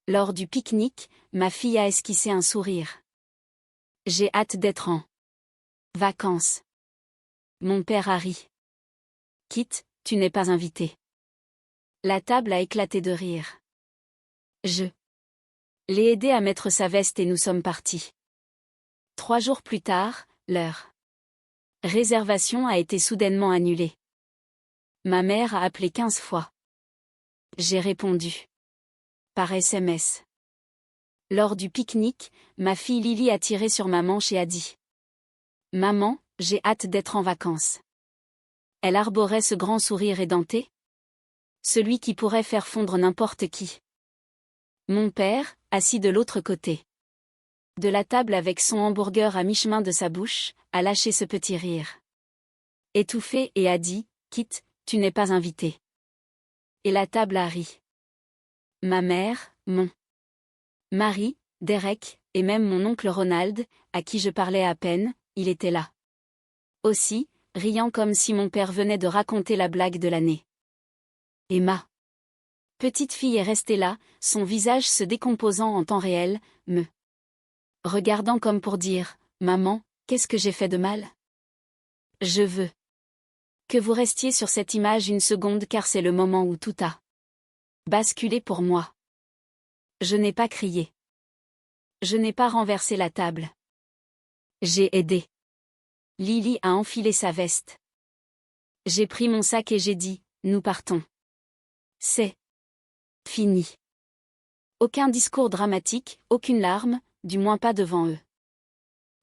Lors du pique-nique, ma fille a esquissé un sourire. J'ai hâte d'être en vacances. Mon père a ri. Kit, tu n'es pas invité. La table a éclaté de rire. Je l'ai aidé à mettre sa veste et nous sommes partis. 3 jours plus tard, leur réservation a été soudainement annulée. Ma mère a appelé 15 fois. J'ai répondu. Par SMS. Lors du pique-nique, ma fille Lily a tiré sur ma manche et a dit. Maman, j'ai hâte d'être en vacances. Elle arborait ce grand sourire édenté. Celui qui pourrait faire fondre n'importe qui. Mon père, assis de l'autre côté de la table avec son hamburger à mi-chemin de sa bouche, a lâché ce petit rire étouffé et a dit, Kit, tu n'es pas invité. Et la table a ri. Ma mère, mon mari, Derek, et même mon oncle Ronald, à qui je parlais à peine, il était là. Aussi, riant comme si mon père venait de raconter la blague de l'année. Et ma petite fille est restée là, son visage se décomposant en temps réel, me regardant comme pour dire, Maman, qu'est-ce que j'ai fait de mal? Je veux que vous restiez sur cette image une seconde car c'est le moment où tout a basculé pour moi. Je n'ai pas crié. Je n'ai pas renversé la table. J'ai aidé Lily à enfiler sa veste. J'ai pris mon sac et j'ai dit, nous partons. C'est fini. Aucun discours dramatique, aucune larme, du moins pas devant eux.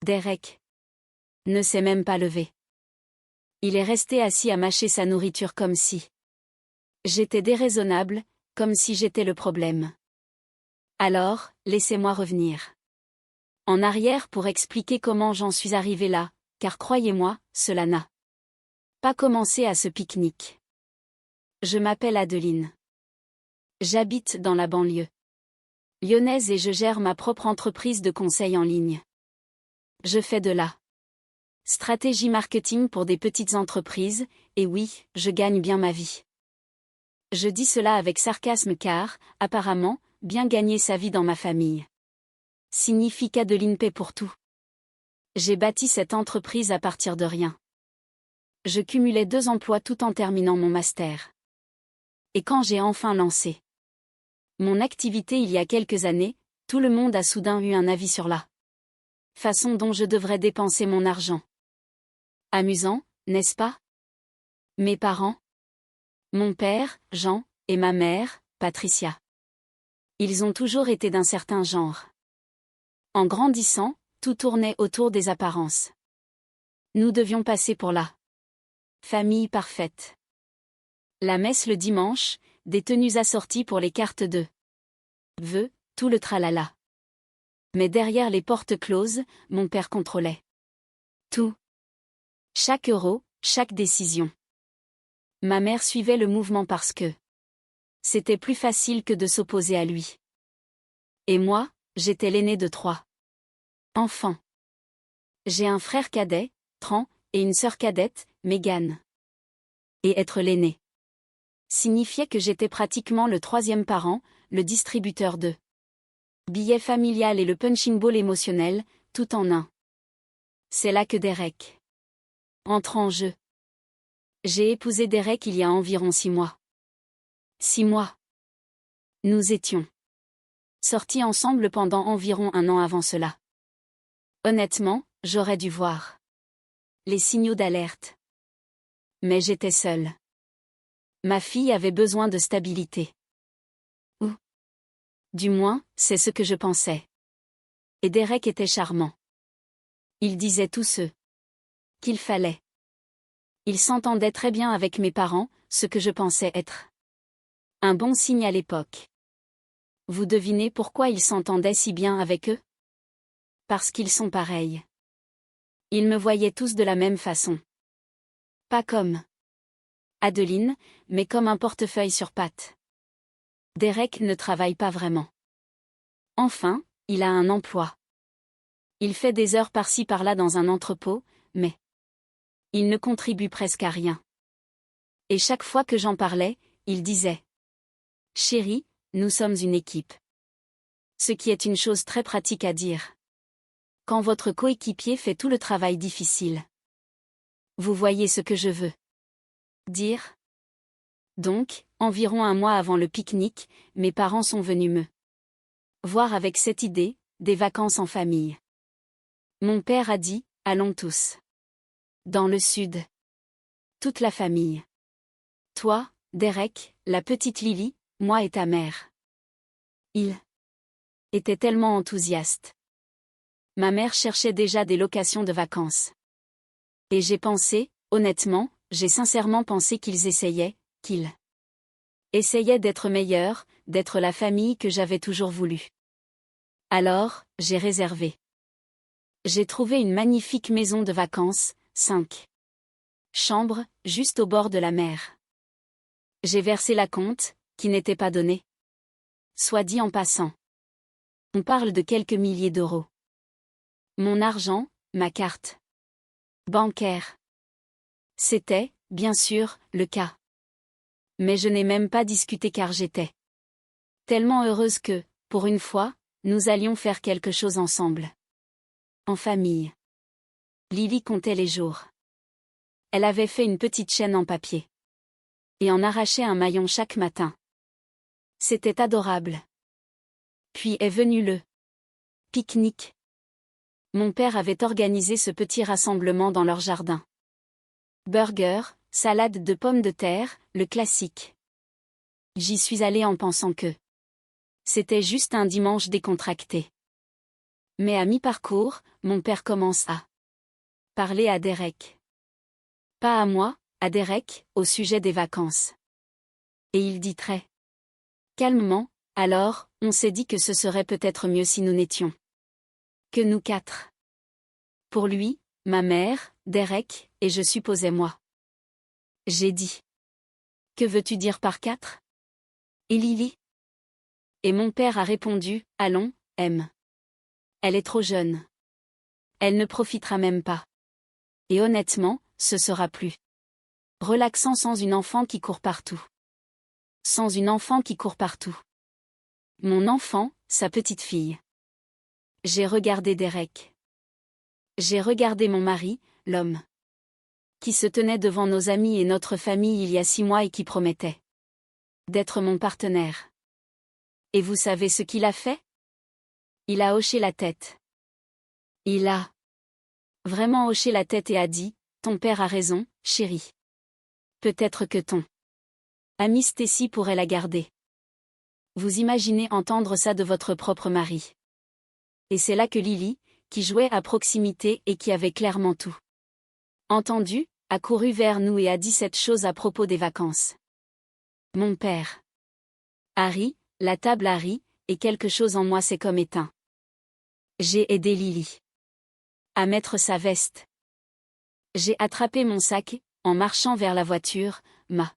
Derek ne s'est même pas levé. Il est resté assis à mâcher sa nourriture comme si j'étais déraisonnable, comme si j'étais le problème. Alors, laissez-moi revenir en arrière pour expliquer comment j'en suis arrivé là, car croyez-moi, cela n'a pas commencé à ce pique-nique. Je m'appelle Adeline. J'habite dans la banlieue lyonnaise et je gère ma propre entreprise de conseil en ligne. Je fais de la stratégie marketing pour des petites entreprises, et oui, je gagne bien ma vie. Je dis cela avec sarcasme car, apparemment, bien gagner sa vie dans ma famille signifie qu'Adeline paie pour tout. J'ai bâti cette entreprise à partir de rien. Je cumulais 2 emplois tout en terminant mon master. Et quand j'ai enfin lancé mon activité il y a quelques années, tout le monde a soudain eu un avis sur la façon dont je devrais dépenser mon argent. Amusant, n'est-ce pas? Mes parents, mon père, Jean, et ma mère, Patricia. Ils ont toujours été d'un certain genre. En grandissant, tout tournait autour des apparences. Nous devions passer pour la famille parfaite. La messe le dimanche, des tenues assorties pour les cartes de vœux, tout le tralala. Mais derrière les portes closes, mon père contrôlait tout. Chaque euro, chaque décision. Ma mère suivait le mouvement parce que c'était plus facile que de s'opposer à lui. Et moi, j'étais l'aîné de 3 enfants. J'ai un frère cadet, Tran, et une sœur cadette, Megan. Et être l'aîné signifiait que j'étais pratiquement le 3e parent, le distributeur de billets familial et le punching ball émotionnel, tout en un. C'est là que Derek entre en jeu. J'ai épousé Derek il y a environ 6 mois. 6 mois. Nous étions sortis ensemble pendant environ 1 an avant cela. Honnêtement, j'aurais dû voir les signaux d'alerte. Mais j'étais seule. Ma fille avait besoin de stabilité. Ou du moins, c'est ce que je pensais. Et Derek était charmant. Il disait tout ce qu'il fallait. Il s'entendait très bien avec mes parents, ce que je pensais être un bon signe à l'époque. Vous devinez pourquoi il s'entendait si bien avec eux? Parce qu'ils sont pareils. Ils me voyaient tous de la même façon. Pas comme Adeline, mais comme un portefeuille sur pattes. Derek ne travaille pas vraiment. Enfin, il a un emploi. Il fait des heures par-ci par-là dans un entrepôt, mais il ne contribue presque à rien. Et chaque fois que j'en parlais, il disait: Chérie, nous sommes une équipe. Ce qui est une chose très pratique à dire. Quand votre coéquipier fait tout le travail difficile. Vous voyez ce que je veux dire? Donc, environ un mois avant le pique-nique, mes parents sont venus me voir avec cette idée, des vacances en famille. Mon père a dit, allons tous. Dans le sud. Toute la famille. Toi, Derek, la petite Lily, moi et ta mère. Il était tellement enthousiaste. Ma mère cherchait déjà des locations de vacances. Et j'ai pensé, honnêtement, j'ai sincèrement pensé qu'ils essayaient d'être meilleurs, d'être la famille que j'avais toujours voulu. Alors, j'ai réservé. J'ai trouvé une magnifique maison de vacances, 5 chambres, juste au bord de la mer. J'ai versé la compte, qui n'était pas donnée. Soit dit en passant. On parle de quelques milliers d'euros. Mon argent, ma carte bancaire. C'était, bien sûr, le cas. Mais je n'ai même pas discuté car j'étais tellement heureuse que, pour une fois, nous allions faire quelque chose ensemble. En famille. Lily comptait les jours. Elle avait fait une petite chaîne en papier. Et en arrachait un maillon chaque matin. C'était adorable. Puis est venu le pique-nique. Mon père avait organisé ce petit rassemblement dans leur jardin. Burger, salade de pommes de terre, le classique. J'y suis allée en pensant que c'était juste un dimanche décontracté. Mais à mi-parcours, mon père commence à parler à Derek. Pas à moi, à Derek, au sujet des vacances. Et il dit très calmement, alors, on s'est dit que ce serait peut-être mieux si nous n'étions que nous 4. Pour lui, ma mère, Derek, et je supposais moi. J'ai dit. Que veux-tu dire par 4? Et Lily? Et mon père a répondu, allons, M. Elle est trop jeune. Elle ne profitera même pas. Et honnêtement, ce sera plus relaxant sans une enfant qui court partout. Sans une enfant qui court partout. Mon enfant, sa petite fille. J'ai regardé Derek. J'ai regardé mon mari, l'homme qui se tenait devant nos amis et notre famille il y a 6 mois et qui promettait d'être mon partenaire. Et vous savez ce qu'il a fait? Il a hoché la tête. Il a vraiment hoché la tête et a dit, ton père a raison, chérie. Peut-être que ton amie Stacy pourrait la garder. Vous imaginez entendre ça de votre propre mari. Et c'est là que Lily, qui jouait à proximité et qui avait clairement tout entendu, a couru vers nous et a dit cette chose à propos des vacances. Mon père. Harry, la table Harry, et quelque chose en moi s'est comme éteint. J'ai aidé Lily à mettre sa veste. J'ai attrapé mon sac, en marchant vers la voiture, ma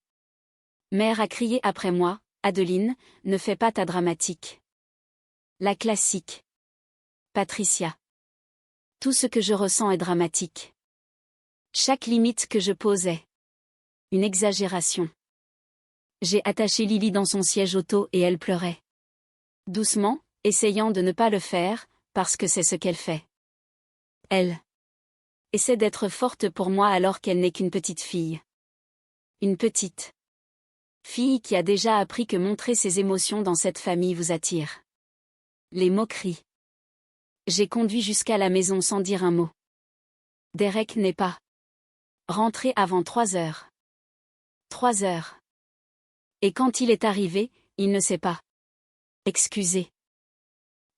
mère a crié après moi, Adeline, ne fais pas ta dramatique. La classique. Patricia. Tout ce que je ressens est dramatique. Chaque limite que je posais. Une exagération. J'ai attaché Lily dans son siège auto et elle pleurait. Doucement, essayant de ne pas le faire, parce que c'est ce qu'elle fait. Elle essaie d'être forte pour moi alors qu'elle n'est qu'une petite fille. Une petite fille qui a déjà appris que montrer ses émotions dans cette famille vous attire. Les moqueries. J'ai conduit jusqu'à la maison sans dire un mot. Derek n'est pas rentré avant 3 heures. 3 heures. Et quand il est arrivé, il ne s'est pas excusé.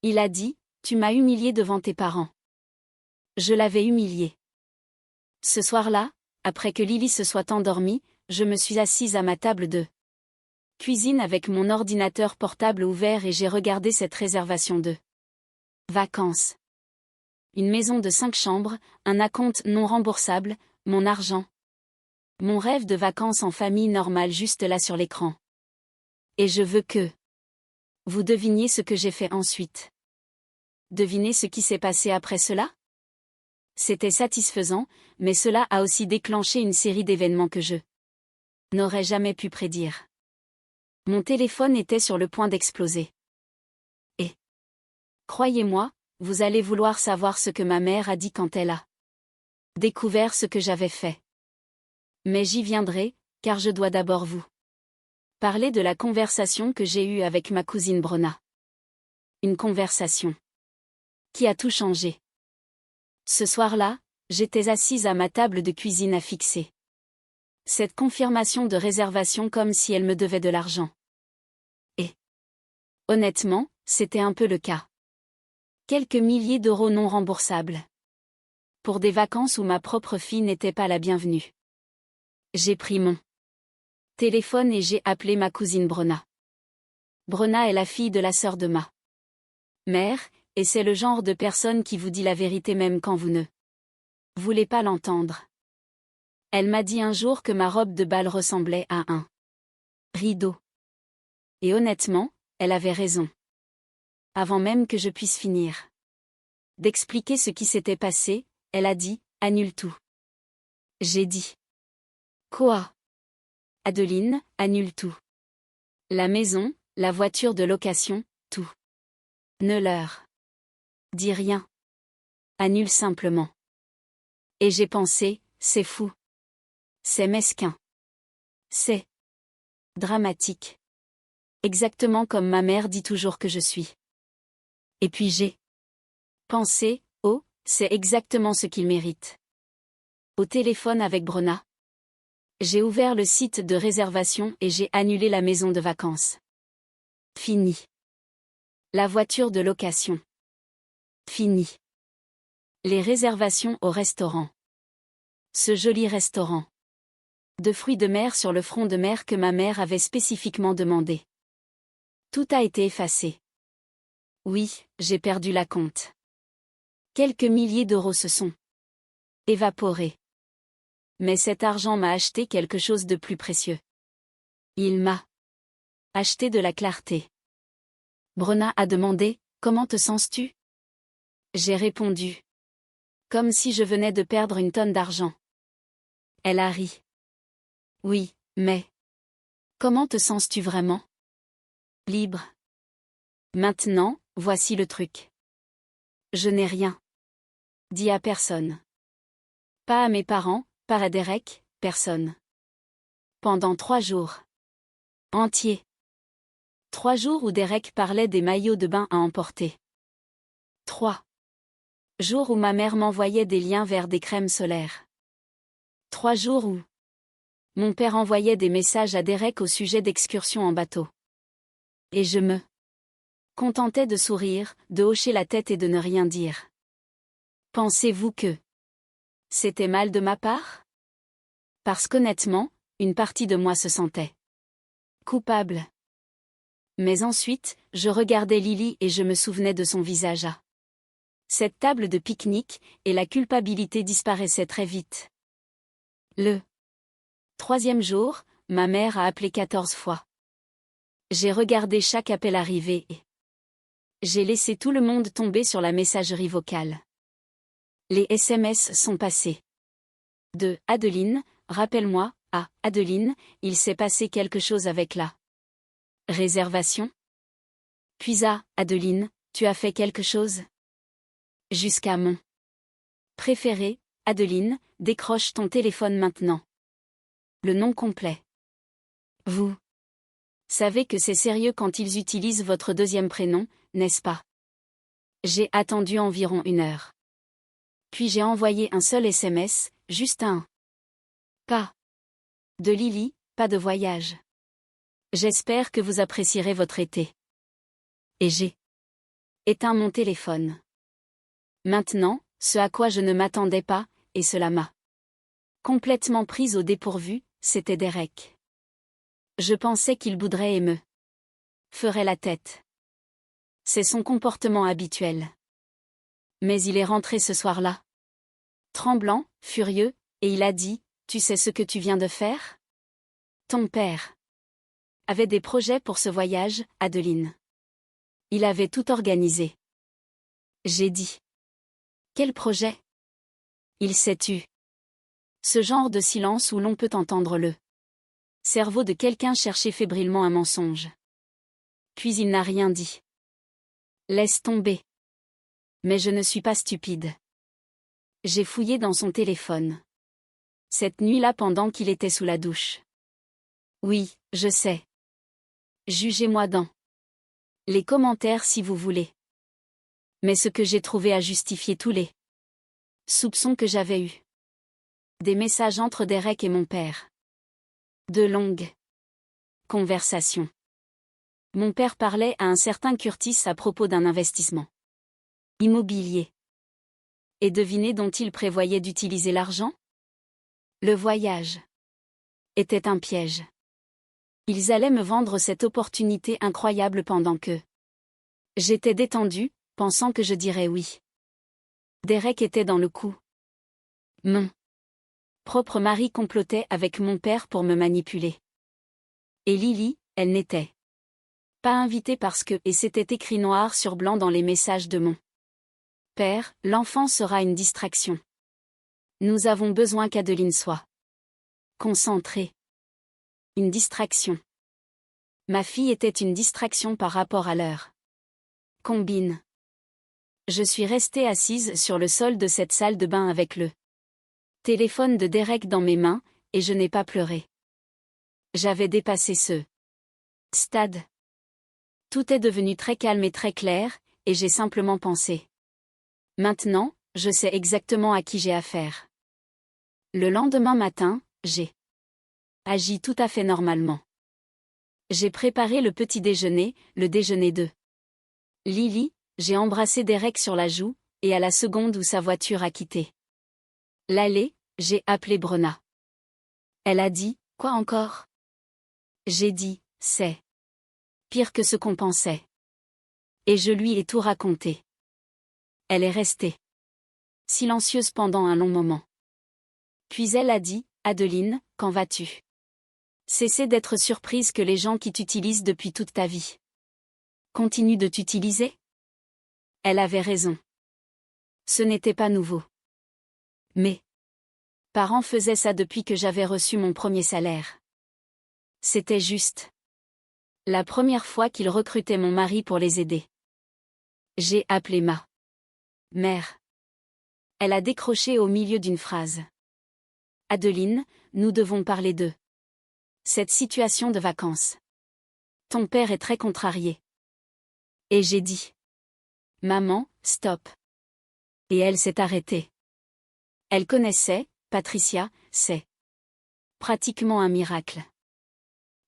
Il a dit, tu m'as humilié devant tes parents. Je l'avais humilié. Ce soir-là, après que Lily se soit endormie, je me suis assise à ma table de cuisine avec mon ordinateur portable ouvert et j'ai regardé cette réservation de vacances. Une maison de 5 chambres, un acompte non remboursable, mon argent. Mon rêve de vacances en famille normale juste là sur l'écran. Et je veux que vous deviniez ce que j'ai fait ensuite. Devinez ce qui s'est passé après cela? C'était satisfaisant, mais cela a aussi déclenché une série d'événements que je n'aurais jamais pu prédire. Mon téléphone était sur le point d'exploser. Et Croyez-moi, vous allez vouloir savoir ce que ma mère a dit quand elle a découvert ce que j'avais fait. Mais j'y viendrai, car je dois d'abord vous parler de la conversation que j'ai eue avec ma cousine Brona. Une conversation qui a tout changé. Ce soir-là, j'étais assise à ma table de cuisine à fixer cette confirmation de réservation comme si elle me devait de l'argent. Et honnêtement, c'était un peu le cas. Quelques milliers d'euros non remboursables. Pour des vacances où ma propre fille n'était pas la bienvenue. J'ai pris mon téléphone et j'ai appelé ma cousine Brona. Brona est la fille de la sœur de ma mère, et c'est le genre de personne qui vous dit la vérité même quand vous ne voulez pas l'entendre. Elle m'a dit un jour que ma robe de bal ressemblait à un rideau. Et honnêtement, elle avait raison. Avant même que je puisse finir d'expliquer ce qui s'était passé, elle a dit, annule tout. J'ai dit. Quoi? Adeline, annule tout. La maison, la voiture de location, tout. Ne leur dis rien. Annule simplement. Et j'ai pensé, c'est fou. C'est mesquin. C'est dramatique. Exactement comme ma mère dit toujours que je suis. Et puis j'ai pensé, oh, c'est exactement ce qu'il mérite. Au téléphone avec Brona. J'ai ouvert le site de réservation et j'ai annulé la maison de vacances. Fini. La voiture de location. Fini. Les réservations au restaurant. Ce joli restaurant de fruits de mer sur le front de mer que ma mère avait spécifiquement demandé. Tout a été effacé. Oui, j'ai perdu la compte. Quelques milliers d'euros se sont évaporés. Mais cet argent m'a acheté quelque chose de plus précieux. Il m'a acheté de la clarté. Brona a demandé, comment te sens-tu? J'ai répondu. Comme si je venais de perdre une tonne d'argent. Elle a ri. Oui, mais comment te sens-tu vraiment? Libre. Maintenant, voici le truc. Je n'ai rien dit à personne. Pas à mes parents, pas à Derek, personne. Pendant 3 jours entiers. 3 jours où Derek parlait des maillots de bain à emporter. 3 jours où ma mère m'envoyait des liens vers des crèmes solaires. 3 jours où mon père envoyait des messages à Derek au sujet d'excursions en bateau. Et je me contentais de sourire, de hocher la tête et de ne rien dire. Pensez-vous que c'était mal de ma part? Parce qu'honnêtement, une partie de moi se sentait coupable. Mais ensuite, je regardais Lily et je me souvenais de son visage à cette table de pique-nique, et la culpabilité disparaissait très vite. Le 3e jour, ma mère a appelé 14 fois. J'ai regardé chaque appel arriver et j'ai laissé tout le monde tomber sur la messagerie vocale. Les SMS sont passés. De Adeline, rappelle-moi, à Adeline, il s'est passé quelque chose avec la réservation. Puis à Adeline, tu as fait quelque chose? Jusqu'à mon préféré, Adeline, décroche ton téléphone maintenant. Le nom complet. Vous savez que c'est sérieux quand ils utilisent votre 2e prénom, n'est-ce pas? J'ai attendu environ 1 heure. Puis j'ai envoyé un seul SMS, juste un. Pas de Lily, pas de voyage. J'espère que vous apprécierez votre été. Et j'ai éteint mon téléphone. Maintenant, ce à quoi je ne m'attendais pas, et cela m'a complètement prise au dépourvu, c'était Derek. Je pensais qu'il bouderait et me ferait la tête. C'est son comportement habituel. Mais il est rentré ce soir-là, tremblant, furieux, et il a dit, tu sais ce que tu viens de faire? Ton père avait des projets pour ce voyage, Adeline. Il avait tout organisé. J'ai dit. Quel projet? Il s'est tu. Ce genre de silence où l'on peut entendre le cerveau de quelqu'un chercher fébrilement un mensonge. Puis il n'a rien dit. Laisse tomber. Mais je ne suis pas stupide. J'ai fouillé dans son téléphone. Cette nuit-là pendant qu'il était sous la douche. Oui, je sais. Jugez-moi dans les commentaires si vous voulez. Mais ce que j'ai trouvé a justifié tous les soupçons que j'avais eus. Des messages entre Derek et mon père. De longues conversations. Mon père parlait à un certain Curtis à propos d'un investissement immobilier. Et devinez dont il prévoyait d'utiliser l'argent? Le voyage était un piège. Ils allaient me vendre cette opportunité incroyable pendant que j'étais détendu, pensant que je dirais oui. Derek était dans le coup. Mon propre mari complotait avec mon père pour me manipuler. Et Lily, elle n'était pas invitée parce que, et c'était écrit noir sur blanc dans les messages de mon père, l'enfant sera une distraction. Nous avons besoin qu'Adeline soit concentrée. Une distraction. Ma fille était une distraction par rapport à leur combine. Je suis restée assise sur le sol de cette salle de bain avec le téléphone de Derek dans mes mains, et je n'ai pas pleuré. J'avais dépassé ce stade. Tout est devenu très calme et très clair, et j'ai simplement pensé. Maintenant, je sais exactement à qui j'ai affaire. Le lendemain matin, j'ai agi tout à fait normalement. J'ai préparé le petit déjeuner, le déjeuner de Lily, j'ai embrassé Derek sur la joue, et à la seconde où sa voiture a quitté l'allée, j'ai appelé Brenna. Elle a dit, quoi encore? J'ai dit, c'est pire que ce qu'on pensait. Et je lui ai tout raconté. Elle est restée silencieuse pendant un long moment. Puis elle a dit, Adeline, quand vas-tu cesser d'être surprise que les gens qui t'utilisent depuis toute ta vie continuent de t'utiliser? Elle avait raison. Ce n'était pas nouveau. Mes parents faisaient ça depuis que j'avais reçu mon premier salaire. C'était juste la première fois qu'ils recrutaient mon mari pour les aider. J'ai appelé ma mère. Elle a décroché au milieu d'une phrase. Adeline, nous devons parler de cette situation de vacances. Ton père est très contrarié. Et j'ai dit. Maman, stop. Et elle s'est arrêtée. Elle connaissait, Patricia, c'est pratiquement un miracle.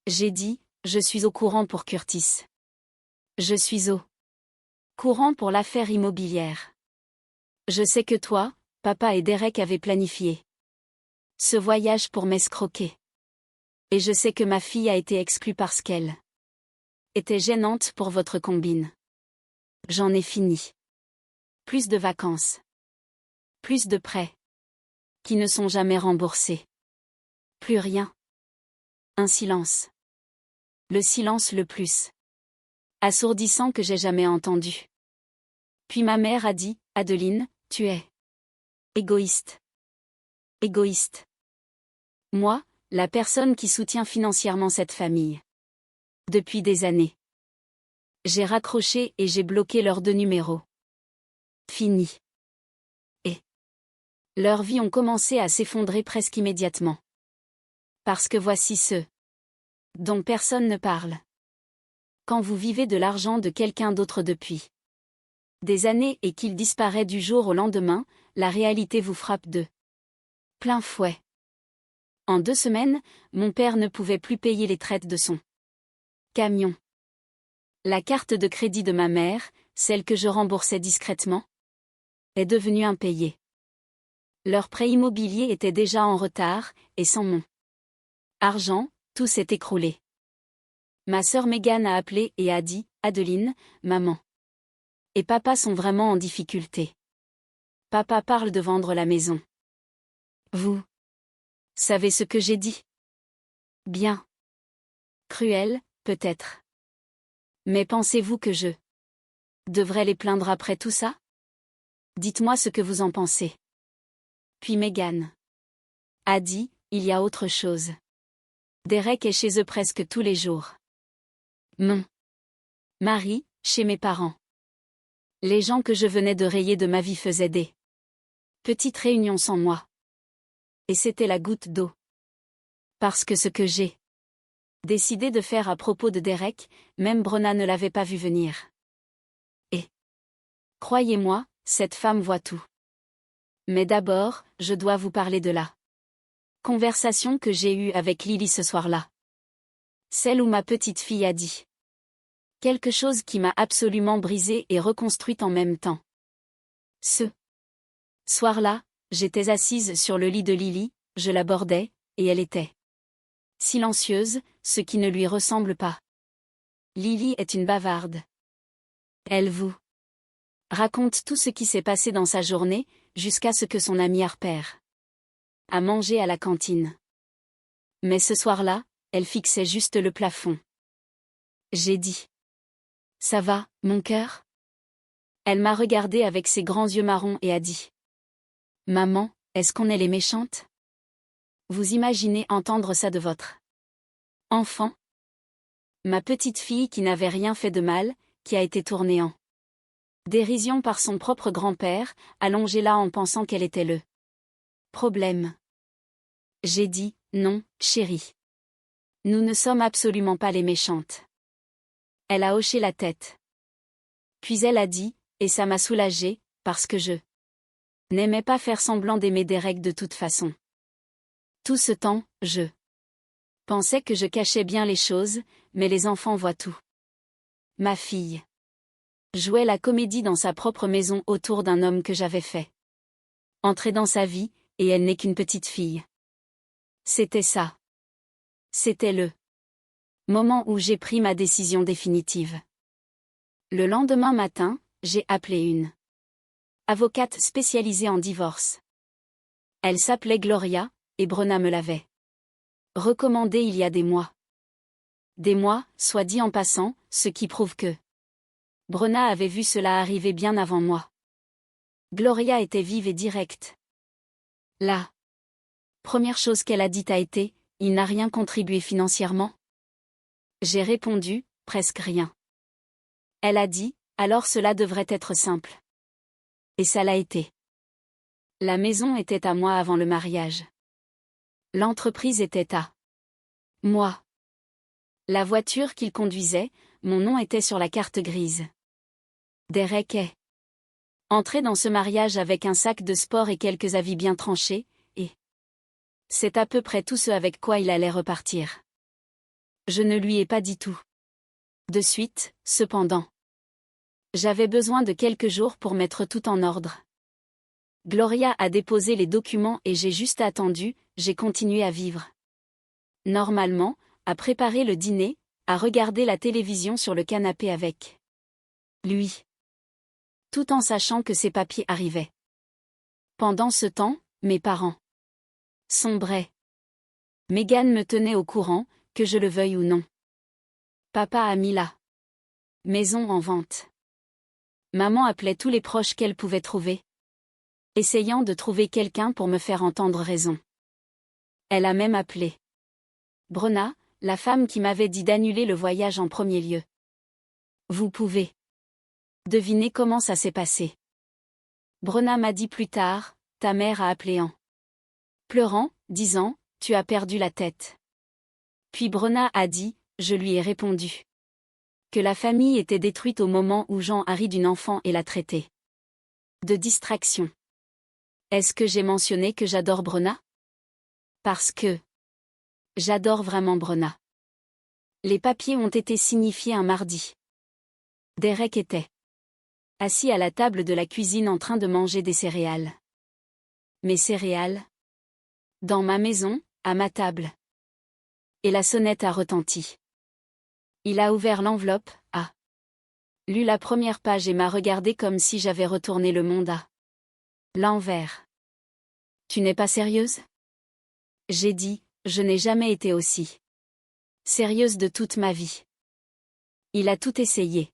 J'ai dit, je suis au courant pour Curtis. Je suis au courant pour l'affaire immobilière. Je sais que toi, papa et Derek avaient planifié ce voyage pour m'escroquer. Et je sais que ma fille a été exclue parce qu'elle était gênante pour votre combine. J'en ai fini. Plus de vacances. Plus de prêts. Qui ne sont jamais remboursés. Plus rien. Un silence. Le silence le plus assourdissant que j'ai jamais entendu. Puis ma mère a dit, Adeline, tu es égoïste. Égoïste. Moi, la personne qui soutient financièrement cette famille. Depuis des années. J'ai raccroché et j'ai bloqué leurs deux numéros. Fini. Et leurs vies ont commencé à s'effondrer presque immédiatement. Parce que voici ceux dont personne ne parle. Quand vous vivez de l'argent de quelqu'un d'autre depuis des années et qu'il disparaît du jour au lendemain, la réalité vous frappe de plein fouet. En 2 semaines, mon père ne pouvait plus payer les traites de son camion. La carte de crédit de ma mère, celle que je remboursais discrètement, est devenue impayée. Leur prêt immobilier était déjà en retard, et sans mon argent, tout s'est écroulé. Ma sœur Megan a appelé et a dit, Adeline, maman et papa sont vraiment en difficulté. Papa parle de vendre la maison. Vous savez ce que j'ai dit? Bien. Cruel, peut-être. Mais pensez-vous que je devrais les plaindre après tout ça? Dites-moi ce que vous en pensez. Puis Megan a dit, il y a autre chose. Derek est chez eux presque tous les jours. Mon mari, chez mes parents. Les gens que je venais de rayer de ma vie faisaient des petites réunions sans moi. Et c'était la goutte d'eau. Parce que ce que j'ai décidé de faire à propos de Derek, même Brenna ne l'avait pas vu venir. Et croyez-moi, cette femme voit tout. Mais d'abord, je dois vous parler de la conversation que j'ai eue avec Lily ce soir-là. Celle où ma petite fille a dit quelque chose qui m'a absolument brisée et reconstruite en même temps. Ce soir-là, j'étais assise sur le lit de Lily, je l'abordais, et elle était silencieuse, ce qui ne lui ressemble pas. Lily est une bavarde. Elle vous raconte tout ce qui s'est passé dans sa journée, jusqu'à ce que son ami Harper a mangé à la cantine. Mais ce soir-là, elle fixait juste le plafond. J'ai dit. Ça va, mon cœur? Elle m'a regardé avec ses grands yeux marrons et a dit. Maman, est-ce qu'on est les méchantes? Vous imaginez entendre ça de votre enfant? Ma petite fille qui n'avait rien fait de mal, qui a été tournée en dérision par son propre grand-père, allongée là en pensant qu'elle était le problème. J'ai dit, non, chérie. Nous ne sommes absolument pas les méchantes. Elle a hoché la tête. Puis elle a dit, et ça m'a soulagée, parce que je n'aimais pas faire semblant d'aimer Derek de toute façon. Tout ce temps, je pensais que je cachais bien les choses, mais les enfants voient tout. Ma fille jouait la comédie dans sa propre maison autour d'un homme que j'avais fait entrer dans sa vie, et elle n'est qu'une petite fille. C'était ça. C'était le moment où j'ai pris ma décision définitive. Le lendemain matin, j'ai appelé une avocate spécialisée en divorce. Elle s'appelait Gloria, et Brenna me l'avait recommandée il y a des mois. Des mois, soit dit en passant, ce qui prouve que Brenna avait vu cela arriver bien avant moi. Gloria était vive et directe. La première chose qu'elle a dite a été, il n'a rien contribué financièrement? J'ai répondu, presque rien. Elle a dit, alors cela devrait être simple. Et ça l'a été. La maison était à moi avant le mariage. L'entreprise était à moi. La voiture qu'il conduisait, mon nom était sur la carte grise. Derek est entré dans ce mariage avec un sac de sport et quelques avis bien tranchés, et c'est à peu près tout ce avec quoi il allait repartir. Je ne lui ai pas dit tout. De suite, cependant. J'avais besoin de quelques jours pour mettre tout en ordre. Gloria a déposé les documents et j'ai juste attendu, j'ai continué à vivre. Normalement, à préparer le dîner, à regarder la télévision sur le canapé avec lui. Tout en sachant que ses papiers arrivaient. Pendant ce temps, mes parents sombraient. Megan me tenait au courant, que je le veuille ou non. Papa a mis la maison en vente. Maman appelait tous les proches qu'elle pouvait trouver, essayant de trouver quelqu'un pour me faire entendre raison. Elle a même appelé Brenna, la femme qui m'avait dit d'annuler le voyage en premier lieu. Vous pouvez deviner comment ça s'est passé. Brenna m'a dit plus tard, ta mère a appelé en pleurant, disant, tu as perdu la tête. Puis Brenna a dit, je lui ai répondu que la famille était détruite au moment où Jean a ri d'une enfant et l'a traitée de distraction. Est-ce que j'ai mentionné que j'adore Brenna? Parce que j'adore vraiment Brenna. Les papiers ont été signifiés un mardi. Derek était assis à la table de la cuisine en train de manger des céréales. Mes céréales? Dans ma maison, à ma table. Et la sonnette a retenti. Il a ouvert l'enveloppe, a lu la première page et m'a regardé comme si j'avais retourné le monde à l'envers. Tu n'es pas sérieuse? J'ai dit, je n'ai jamais été aussi sérieuse de toute ma vie. Il a tout essayé.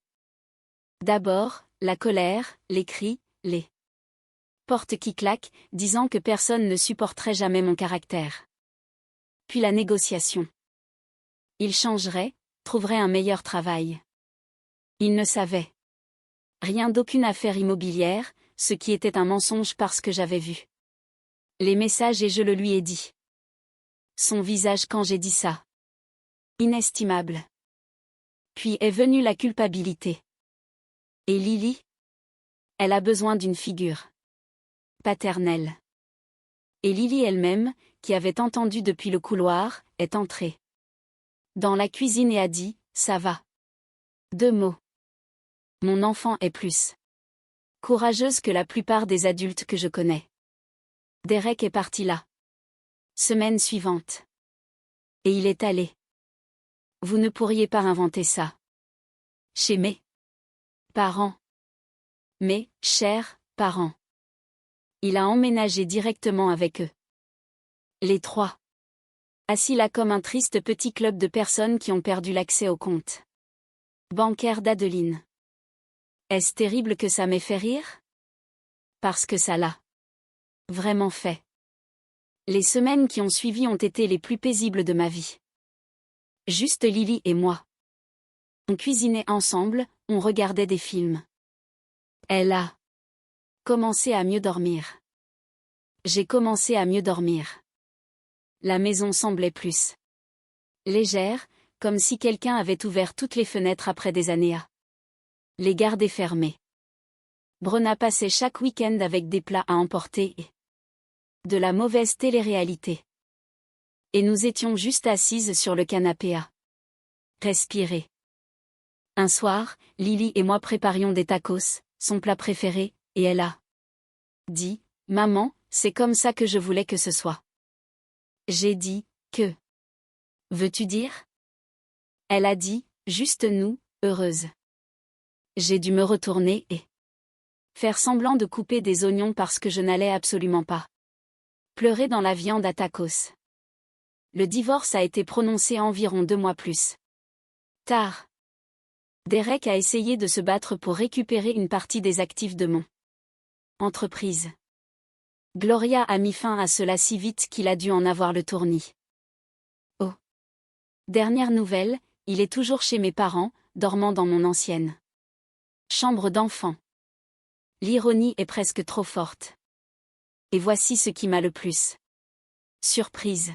D'abord, la colère, les cris, les portes qui claquent, disant que personne ne supporterait jamais mon caractère. Puis la négociation. Il changerait, trouverait un meilleur travail. Il ne savait Rien d'aucune affaire immobilière, ce qui était un mensonge parce que j'avais vu les messages et je le lui ai dit. Son visage quand j'ai dit ça. Inestimable. Puis est venue la culpabilité. Et Lily? Elle a besoin d'une figure paternelle. Et Lily elle-même, qui avait entendu depuis le couloir, est entrée dans la cuisine et a dit, ça va. 2 mots. Mon enfant est plus courageuse que la plupart des adultes que je connais. Derek est parti là. Semaine suivante. Et il est allé. Vous ne pourriez pas inventer ça. Chez mes parents. Mes chers parents. Il a emménagé directement avec eux. Les 3. Assis là comme un triste petit club de personnes qui ont perdu l'accès au compte bancaire d'Adeline. Est-ce terrible que ça m'ait fait rire? Parce que ça l'a vraiment fait. Les semaines qui ont suivi ont été les plus paisibles de ma vie. Juste Lily et moi. On cuisinait ensemble, on regardait des films. Elle a commencé à mieux dormir. J'ai commencé à mieux dormir. La maison semblait plus légère, comme si quelqu'un avait ouvert toutes les fenêtres après des années à les garder fermées. Brenna passait chaque week-end avec des plats à emporter et de la mauvaise télé-réalité. Et nous étions juste assises sur le canapé à respirer. Un soir, Lily et moi préparions des tacos, son plat préféré, et elle a dit, « Maman, c'est comme ça que je voulais que ce soit. » J'ai dit, « Que veux-tu dire ?» Elle a dit, « Juste nous, heureuses. » J'ai dû me retourner et faire semblant de couper des oignons parce que je n'allais absolument pas pleurer dans la viande à tacos. Le divorce a été prononcé environ 2 mois plus tard. Derek a essayé de se battre pour récupérer une partie des actifs de mon entreprise. Gloria a mis fin à cela si vite qu'il a dû en avoir le tournis. Oh. Dernière nouvelle, il est toujours chez mes parents, dormant dans mon ancienne chambre d'enfant. L'ironie est presque trop forte. Et voici ce qui m'a le plus surprise.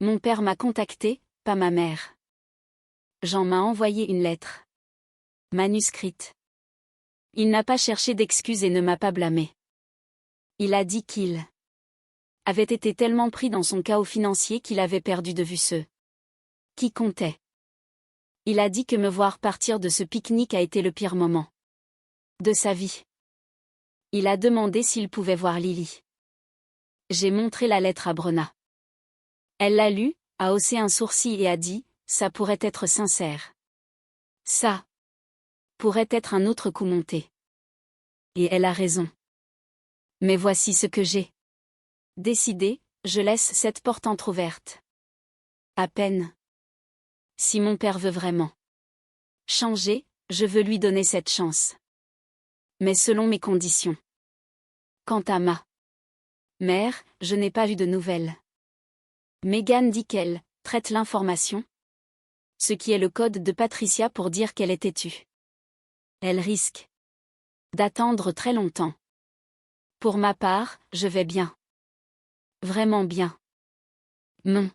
Mon père m'a contacté, pas ma mère. Jean m'a envoyé une lettre manuscrite. Il n'a pas cherché d'excuses et ne m'a pas blâmé. Il a dit qu'il avait été tellement pris dans son chaos financier qu'il avait perdu de vue ceux qui comptaient. Il a dit que me voir partir de ce pique-nique a été le pire moment de sa vie. Il a demandé s'il pouvait voir Lily. J'ai montré la lettre à Brenna. Elle l'a lue, a haussé un sourcil et a dit, ça pourrait être sincère. Ça pourrait être un autre coup monté. Et elle a raison. Mais voici ce que j'ai décidé, je laisse cette porte entr'ouverte. À peine. Si mon père veut vraiment changer, je veux lui donner cette chance. Mais selon mes conditions. Quant à ma mère, je n'ai pas eu de nouvelles. Meghan dit qu'elle traite l'information. Ce qui est le code de Patricia pour dire qu'elle est têtue. Elle risque d'attendre très longtemps. Pour ma part, je vais bien. Vraiment bien. Mon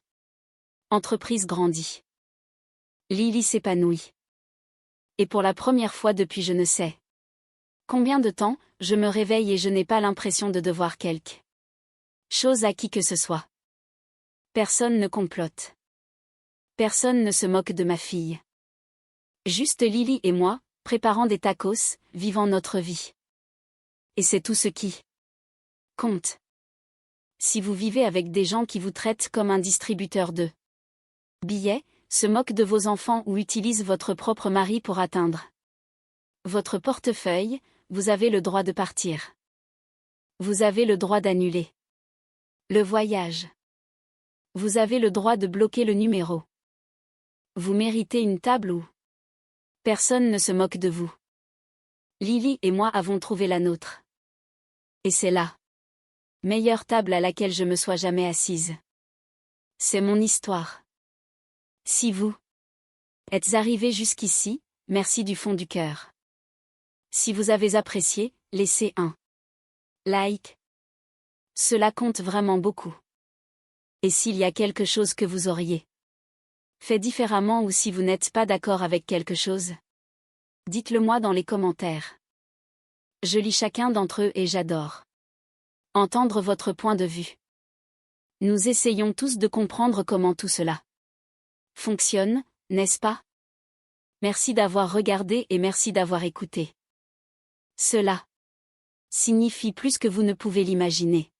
entreprise grandit. Lily s'épanouit. Et pour la première fois depuis je ne sais combien de temps, je me réveille et je n'ai pas l'impression de devoir quelque chose à qui que ce soit. Personne ne complote. Personne ne se moque de ma fille. Juste Lily et moi, préparant des tacos, vivant notre vie. Et c'est tout ce qui compte. Si vous vivez avec des gens qui vous traitent comme un distributeur de billets, se moquent de vos enfants ou utilisent votre propre mari pour atteindre votre portefeuille, vous avez le droit de partir. Vous avez le droit d'annuler le voyage. Vous avez le droit de bloquer le numéro. Vous méritez une table où personne ne se moque de vous. Lily et moi avons trouvé la nôtre. Et c'est la meilleure table à laquelle je me sois jamais assise. C'est mon histoire. Si vous êtes arrivé jusqu'ici, merci du fond du cœur. Si vous avez apprécié, laissez un like. Cela compte vraiment beaucoup. Et s'il y a quelque chose que vous auriez fait différemment ou si vous n'êtes pas d'accord avec quelque chose, dites-le moi dans les commentaires. Je lis chacun d'entre eux et j'adore entendre votre point de vue. Nous essayons tous de comprendre comment tout cela fonctionne, n'est-ce pas? Merci d'avoir regardé et merci d'avoir écouté. Cela signifie plus que vous ne pouvez l'imaginer.